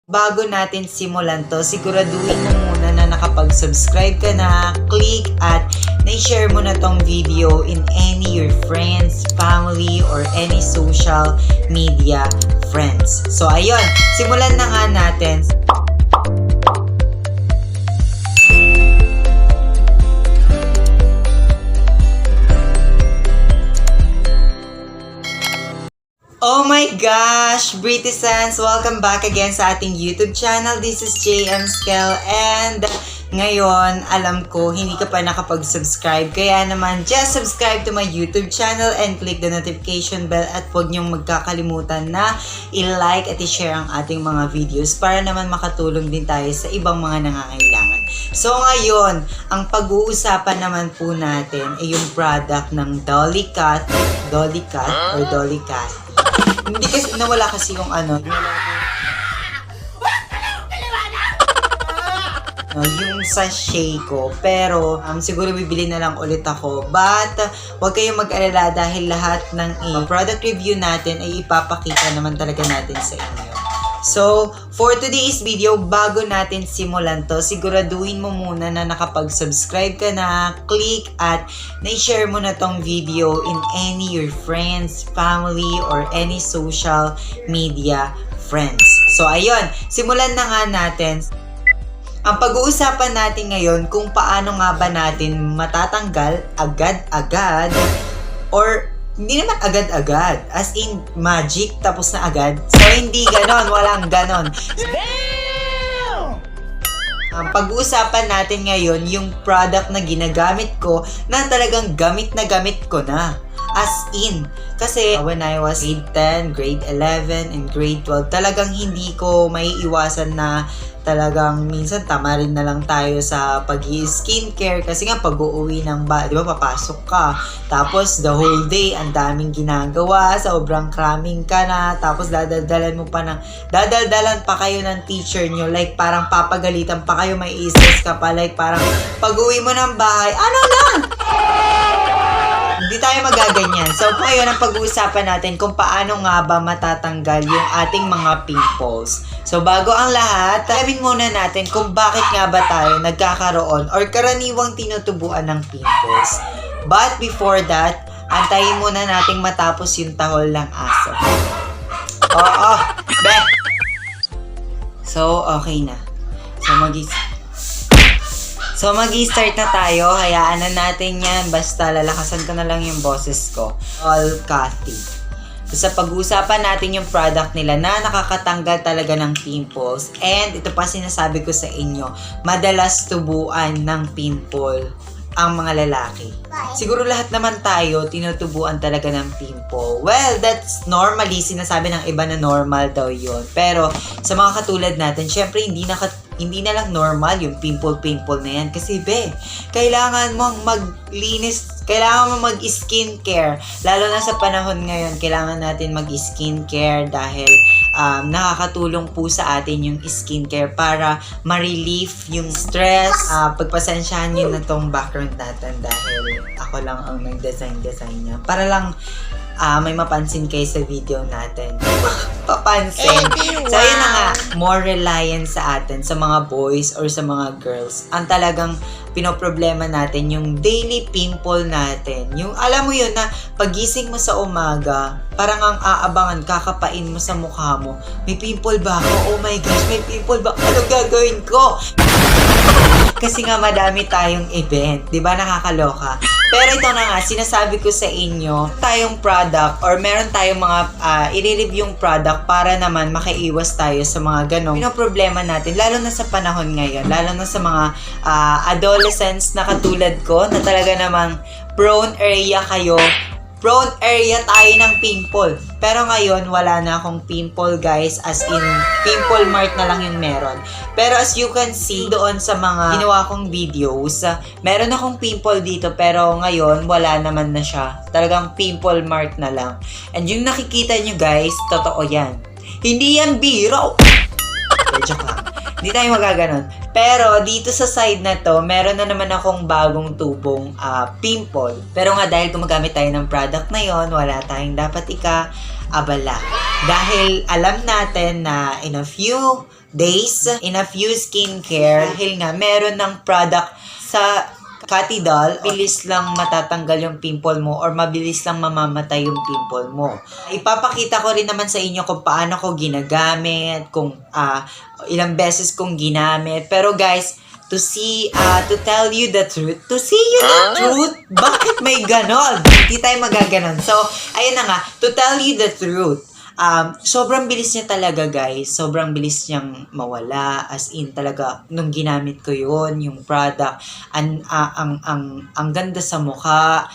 Bago natin simulan to, siguraduhin mo muna na nakapag-subscribe ka na, click at na-share mo na tong video in any your friends, family, or any social media friends. So ayun, simulan na nga natin. Oh my gosh! Britisans! Welcome back again sa ating YouTube channel. This is JM Skel and ngayon, alam ko, hindi ka pa nakapag-subscribe. Kaya naman, just subscribe to my YouTube channel and click the notification bell at huwag niyong magkakalimutan na i-like at i-share ang ating mga videos para naman makatulong din tayo sa ibang mga nangangailangan. So ngayon, ang pag-uusapan naman po natin ay yung product ng Dolly Cat or Dolly Cat. Hindi kasi, nawala kasi yung ano. Yung sachet ko. Pero, siguro bibili na lang ulit ako. But, huwag kayong mag-alala dahil lahat ng product review natin ay ipapakita naman talaga natin sa inyo. So, for today's video, bago natin simulan to, siguraduhin mo muna na nakapag-subscribe ka na, click at na-share mo na tong video in any your friends, family, or any social media friends. So, ayun, simulan na nga natin. Ang pag-uusapan natin ngayon kung paano nga ba natin matatanggal agad-agad or hindi naman agad-agad. As in, magic, tapos na agad. So, hindi ganon. Walang ganon. Ang pag-uusapan natin ngayon, yung product na ginagamit ko, na talagang gamit na gamit ko na. As in. Kasi, when I was grade 10, grade 11, and grade 12, talagang hindi ko maiiwasan na talagang minsan tamarin na lang tayo sa pag-i-skincare kasi nga pag-uuwi ng di ba papasok ka tapos the whole day ang daming ginagawa, sobrang cramming ka na, tapos dadaldalan pa kayo ng teacher nyo, like parang papagalitan pa kayo, may stress ka pa, like parang pag-uwi mo ng bahay, ano lang? Hindi tayo magaganyan. So, ngayon ang pag-uusapan natin kung paano nga ba matatanggal yung ating mga pimples. So, bago ang lahat, alamin muna natin kung bakit nga ba tayo nagkakaroon or karaniwang tinutubuan ng pimples. But before that, antayin muna nating matapos yung tahol ng aso. Oo, be! So, okay na. So, mag-i-start na tayo. Hayaan na natin yan. Basta lalakasan ko na lang yung boses ko. All Cathy. So, sa pag-uusapan natin yung product nila na nakakatanggal talaga ng pimples. And ito pa sinasabi ko sa inyo, madalas tubuan ng pimple ang mga lalaki. Siguro lahat naman tayo tinutubuan talaga ng pimple. Well, that's normally sinasabi ng iba na normal daw yun. Pero sa mga katulad natin, syempre hindi na lang normal yung pimple na yan. Kasi kailangan mong maglinis, kailangan mong mag-skincare. Lalo na sa panahon ngayon, kailangan natin mag-skincare dahil nakakatulong po sa atin yung skincare para ma-relieve yung stress. Pagpasensyahan nyo na tong background natin dahil ako lang ang nag-design niya. Para lang may mapansin kayo sa video natin. Papansin. So, yun na nga, more reliant sa atin, sa mga boys or sa mga girls. Ang talagang pinoproblema natin, yung daily pimple natin. Yung, alam mo yun na, pagising mo sa umaga, parang ang aabangan, kakapain mo sa mukha mo. May pimple ba ako? Oh my gosh, may pimple ba? Ano gagawin ko? Kasi nga madami tayong event, di ba? Nakakaloka. Pero ito na nga, sinasabi ko sa inyo, tayong product or meron tayong mga i-review yung product para naman makaiwas tayo sa mga ganong problema natin, lalo na sa panahon ngayon, lalo na sa mga adolescents na katulad ko, na talaga namang prone area tayo ng pimple. Pero ngayon, wala na akong pimple, guys. As in, pimple mark na lang yung meron. Pero as you can see, doon sa mga ginawa kong videos, meron akong pimple dito. Pero ngayon, wala naman na siya. Talagang pimple mark na lang. And yung nakikita nyo, guys, totoo yan. Hindi yan biro. Joke lang. Hindi tayo magaganon. Pero dito sa side na to, meron na naman akong bagong tubong pimple. Pero nga dahil gumagamit tayo ng product na yon, wala tayong dapat abala. Dahil alam natin na in a few days in a few skincare. Dahil nga, meron ng product sa Cathy Doll, bilis lang matatanggal yung pimple mo or mabilis lang mamamatay yung pimple mo. Ipapakita ko rin naman sa inyo kung paano ko ginagamit, kung ilang beses kong ginamit. Pero guys, to tell you the truth, bakit may ganon? Hindi tayo magaganon. So, ayun na nga, to tell you the truth, sobrang bilis niya talaga guys. Sobrang bilis niyang mawala. As in talaga, nung ginamit ko yun, yung product, ang ganda sa mukha,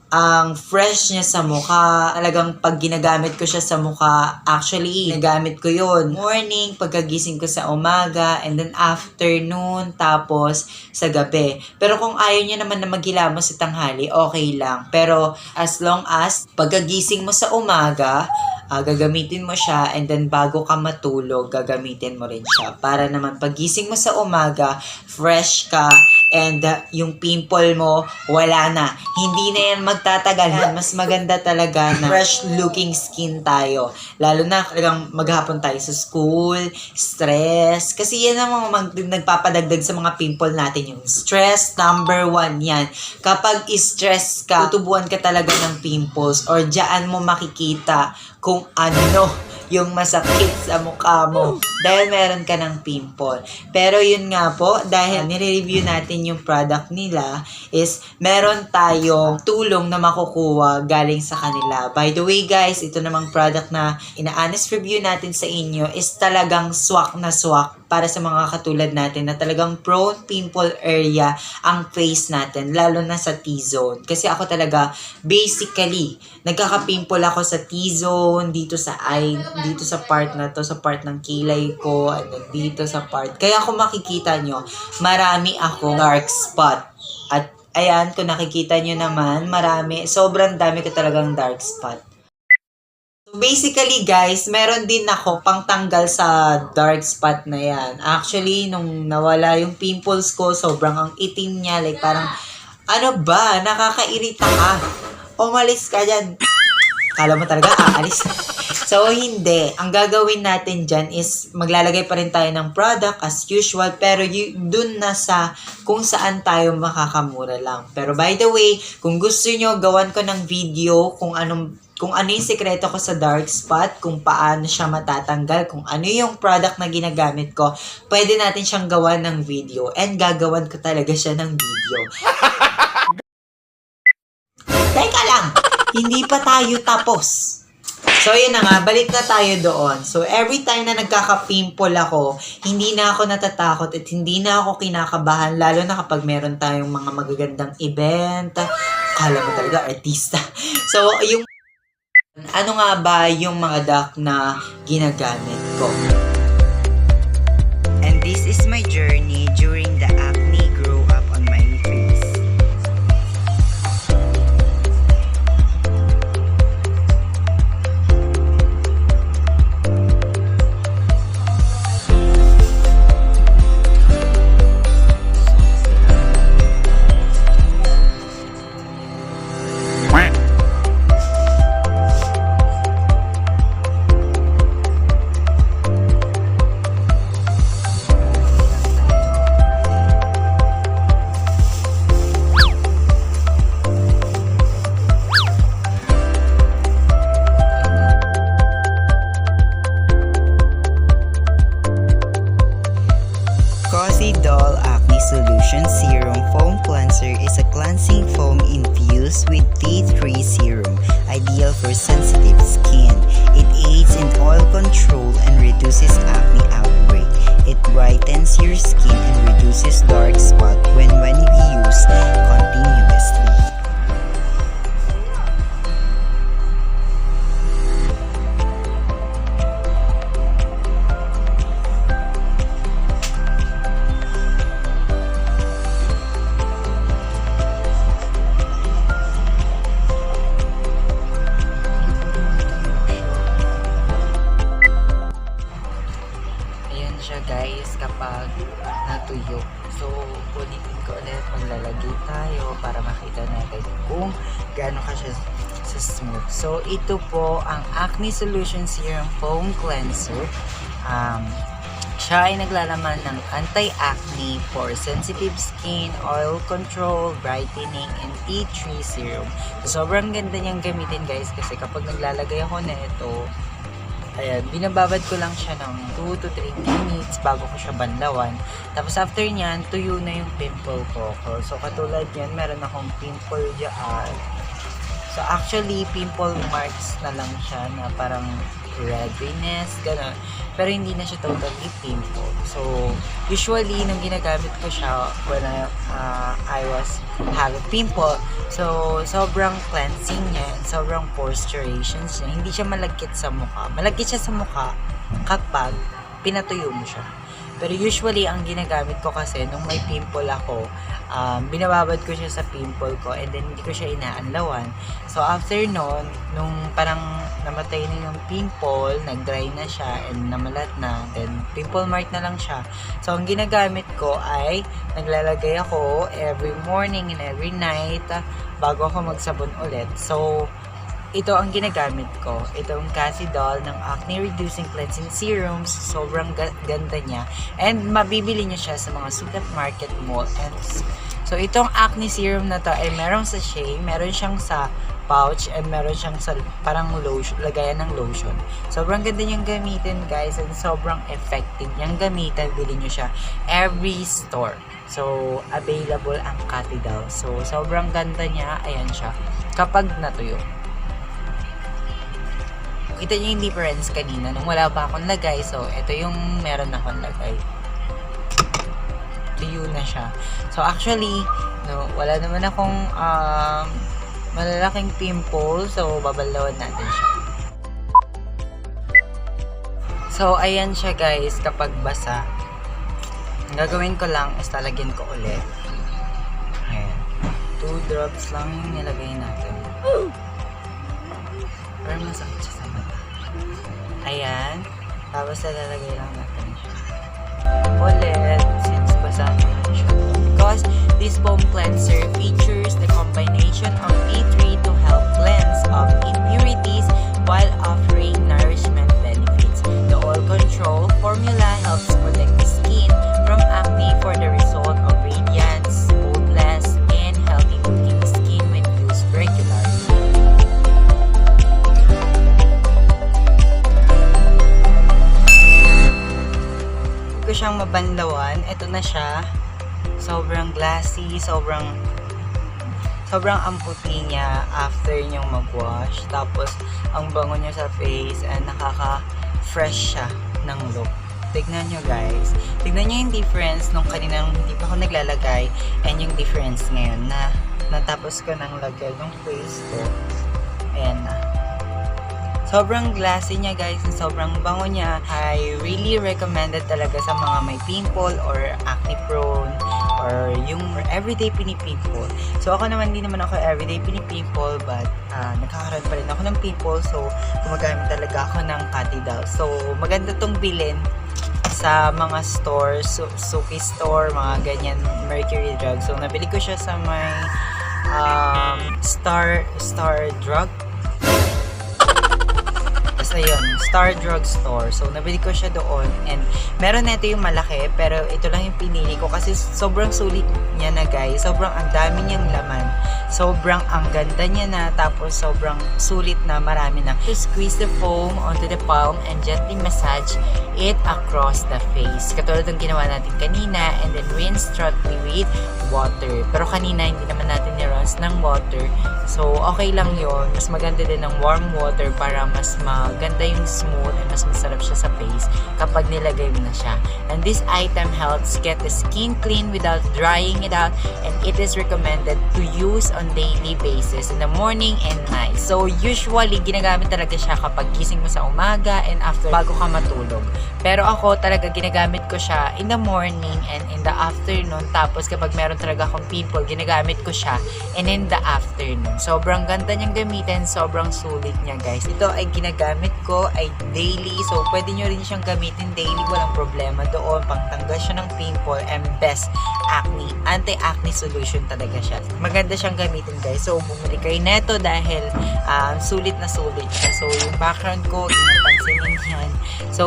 ang fresh niya sa mukha. Talagang pag ginagamit ko siya sa mukha, actually, ginagamit ko yun. Morning, pagkagising ko sa umaga, and then afternoon, tapos sa gabi. Pero kung ayaw niya naman na maghilamos sa tanghali, okay lang. Pero as long as pagkagising mo sa umaga, gagamitin mo siya, and then bago ka matulog, gagamitin mo rin siya. Para naman pagising mo sa umaga, fresh ka, and yung pimple mo, wala na. Hindi na yan magtatagal. Mas maganda talaga na fresh looking skin tayo. Lalo na talagang maghapon tayo sa school, stress. Kasi yan ang mga nagpapadagdag sa mga pimple natin. Yung stress, number 1 yan. Kapag stress ka, tutubuan ka talaga ng pimples, or dyan mo makikita kung ano yung masakit sa mukha mo dahil meron ka ng pimple. Pero yun nga po, dahil nire-review natin yung product nila, is meron tayong tulong na makukuha galing sa kanila. By the way guys, ito namang product na ina-honest review natin sa inyo is talagang swak na swak para sa mga katulad natin na talagang prone pimple area ang face natin, lalo na sa T-zone. Kasi ako talaga, basically, nagkaka-pimple ako sa T-zone, dito sa eye, dito sa part na to, sa part ng kilay ko, and then dito sa part. Kaya kung makikita nyo, marami akong dark spot. At ayan, kung nakikita nyo naman, sobrang dami ko talagang dark spot. Basically guys, meron din ako pangtanggal sa dark spot na yan. Actually, nung nawala yung pimples ko, sobrang ang itim niya. Like parang, ano ba? Nakakairita ka. Umalis ka dyan. Kala mo talaga aalis. So, hindi. Ang gagawin natin dyan is maglalagay pa rin tayo ng product as usual. Pero dun na sa kung saan tayo makakamura lang. Pero by the way, kung gusto nyo, gawan ko ng video kung ano yung sekreto ko sa dark spot, kung paano siya matatanggal, kung ano yung product na ginagamit ko, pwede natin siyang gawan ng video. And gagawan ko talaga siya ng video. Teka lang! Hindi pa tayo tapos. So, yun na nga. Balik na tayo doon. So, every time na nagkaka-pimple ako, hindi na ako natatakot at hindi na ako kinakabahan. Lalo na kapag meron tayong mga magagandang event. Kala mo talaga, artista. So, ano nga ba yung mga duck na ginagamit ko? And this is my journey during the acne grow up on my face. Cathy Doll Acne Solution Serum Foam Cleanser is a cleansing foam infused with tea tree serum, ideal for sensitive skin. It aids in oil control and reduces acne outbreak. It brightens your skin and reduces dark spot when we use continuously. Siya guys kapag natuyo. So, ulitin ko ulit, maglalagay tayo para makita natin kung gaano ka siya sa smooth. So, ito po ang Acne Solution Serum Foam Cleanser. Siya ay naglalaman ng anti-acne, for sensitive skin, oil control, brightening, and tea tree serum. So, sobrang ganda niyang gamitin guys kasi kapag naglalagay ako na ito, ayan, binababad ko lang siya ng 2 to 3 minutes bago ko siya banlawan. Tapos after nyan, tuyo na yung pimple ko. So, katulad yan, meron akong pimple dyan. So, actually, pimple marks na lang siya na parang redness, gano'n. Pero hindi na siya totally pimple. So, usually, nung ginagamit ko siya when I was having pimple, so, sobrang cleansing niya, sobrang posturation niya. Hindi siya malagkit sa mukha. Malagkit siya sa mukha kapag pinatuyo mo siya. Pero usually, ang ginagamit ko kasi nung may pimple ako, binababad ko siya sa pimple ko and then hindi ko siya inaanlawan. So, after nun, nung parang namatay na yung pimple, nag-dry na siya and namalat na, then pimple mark na lang siya. So, ang ginagamit ko ay naglalagay ako every morning and every night bago ako magsabon ulit. So, ito ang ginagamit ko. Itong Cassidol ng Acne Reducing Cleansing Serums. Sobrang ganda niya. And mabibili niyo siya sa mga supermarket mall. And so, itong acne serum na to ay merong sachet, meron siyang sa pouch, and meron siyang sa parang lotion, lagayan ng lotion. Sobrang ganda niyang gamitin guys, and sobrang effective niyang gamitin. Bili niyo siya every store. So, available ang Cassidol. So, sobrang ganda niya. Ayan siya. Kapag natuyo. Kita niyo yung difference kanina nung wala pa akong lagay. So, ito yung meron akong lagay. Tuyo na siya. So, actually, no, wala naman akong malalaking pimple. So, babalawan natin siya. So, ayan siya guys. Kapag basa, ang gagawin ko lang is lalagyan ko ulit. Ayan. 2 drops lang yung nilagay natin. Pero masakit siya sa mata. Ayan. Tapos lalagay lang natin siya. Ulit, since basa naman siya. Because this foam cleanser features the combination of T3 to help cleanse of impurities while offering nourishment benefits. The oil control formula helps protect the skin from acne for the result of radiance, spotless, and healthy looking skin when used regularly. Ko siyang mabanlawan, ito na siya. Sobrang glassy, sobrang amputi niya after niyong mag-wash. Tapos, ang bango niya sa face and nakaka-fresh siya ng look. Tignan nyo guys. Tignan nyo yung difference nung kaninang hindi pa ako naglalagay and yung difference ngayon na natapos ko nang lagay ng face ko. Ayan na. Sobrang glassy niya guys, sobrang bango niya. I really recommended talaga sa mga may pimple or acne prone or yung everyday pinipimple. So ako naman, hindi naman ako everyday pinipimple but nagkakaroon pa rin ako ng pimple, so gumagamit talaga ako ng Cassidol. So maganda tong bilhin sa mga stores, Suki store, mga ganyan, Mercury Drug. So nabili ko siya sa may Star Drug. Ayun, Star Drug Store. So, nabili ko siya doon and meron na ito yung malaki pero ito lang yung pinili ko kasi sobrang sulit niya na guys. Sobrang ang dami niyang laman. Sobrang ang ganda niya na tapos sobrang sulit na marami na. To squeeze the foam onto the palm and gently massage it across the face. Katulad ng ginawa natin kanina and then rinse thoroughly with water. Pero kanina hindi naman natin ni-rinse ng water. So, okay lang yon. Mas maganda din ng warm water para mas maganda yung smooth and mas masarap siya sa face kapag nilagay mo na siya. And this item helps get the skin clean without drying it out and it is recommended to use on daily basis in the morning and night. So, usually, ginagamit talaga siya kapag gising mo sa umaga and after bago ka matulog. Pero ako talaga ginagamit ko siya in the morning and in the afternoon. Tapos kapag meron talaga akong pimple, ginagamit ko siya and in the afternoon. Sobrang ganda niyang gamitin, sobrang sulit niya guys. Ito ay ginagamit ko ay daily. So pwede nyo rin siyang gamitin daily, walang problema doon. Pangtanggal siya ng pimple and best acne, anti-acne solution talaga siya. Maganda siyang gamitin guys. So bumili kayo neto dahil sulit na sulit siya. So yung background ko, inapansin niyo yan. So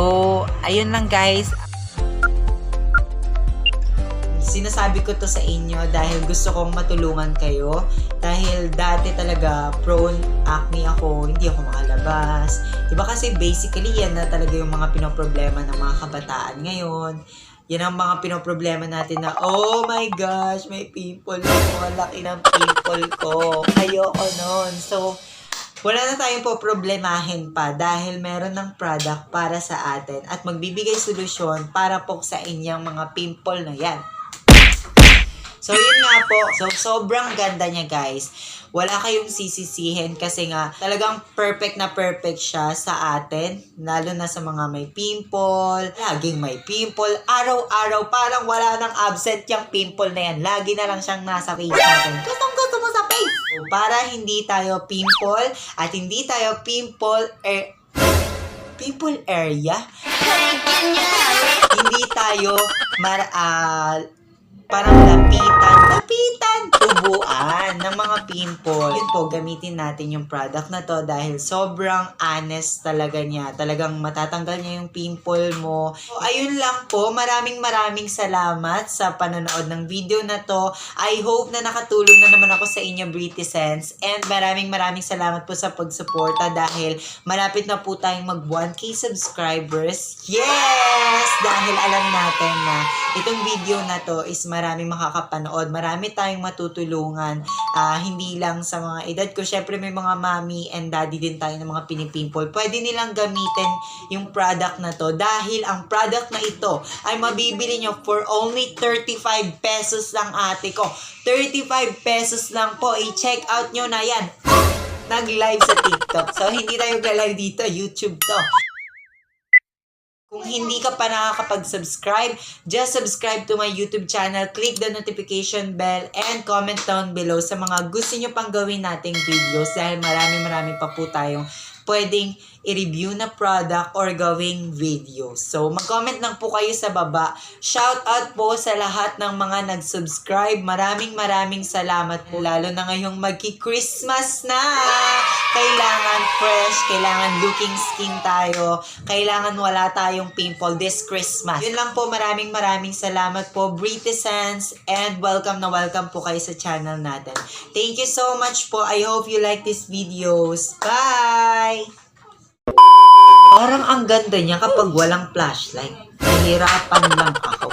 ayun lang guys. Sinasabi ko to sa inyo dahil gusto kong matulungan kayo. Dahil dati talaga prone acne ako, hindi ako makalabas. Diba kasi basically yan na talaga yung mga pinoproblema ng mga kabataan ngayon. Yan ang mga pinoproblema natin na, oh my gosh, may pimple ako. Ang laki ng pimple ko. Ayoko nun. So, wala na tayong po problemahin pa dahil meron ng product para sa atin at magbibigay solusyon para po sa inyong mga pimple na yan. So, yun nga po. So, sobrang ganda niya, guys. Wala kayong sisisihin kasi nga talagang perfect na perfect siya sa atin. Lalo na sa mga may pimple. Laging may pimple. Araw-araw parang wala nang absent yung pimple na yan. Lagi na lang siyang nasa face natin. Gustong-gusto mo sa face. So, para hindi tayo pimple at hindi tayo pimple area. Hindi tayo parang lapitan, tubuan ng mga pimple. Yun po, gamitin natin yung product na to dahil sobrang honest talaga niya. Talagang matatanggal niya yung pimple mo. So, ayun lang po. Maraming salamat sa panonood ng video na to. I hope na nakatulong na naman ako sa inyo, Brittisens. And maraming salamat po sa pagsuporta dahil malapit na po tayong mag 1K subscribers. Yes! Dahil alam natin na itong video na to is maraming makakapanood. Marami tayong matutulungan. Hindi lang sa mga edad ko. Syempre may mga mommy and daddy din tayo ng mga pinipimple. Pwede nilang gamitin yung product na to dahil ang product na ito ay mabibili nyo for only 35 pesos lang, ate ko. 35 pesos lang po. I-check out nyo na yan. Nag-live sa TikTok. So, hindi tayo live dito. YouTube to. Kung hindi ka pa nakakapag-subscribe, just subscribe to my YouTube channel, click the notification bell, and comment down below sa mga gusto nyo pang gawin nating videos dahil marami pa po tayong pwedeng i-review na product or gawing videos. So, mag-comment lang po kayo sa baba. Shout out po sa lahat ng mga nag-subscribe. Maraming salamat po. Lalo na ngayong magki-Christmas na. Kailangan fresh, kailangan looking skin tayo, kailangan wala tayong pimple this Christmas. Yun lang po, maraming salamat po, Brittisens, and welcome po kayo sa channel natin. Thank you so much po. I hope you like these videos. Bye! Parang ang ganda niya kapag walang flashlight. Nahihirapan lang ako.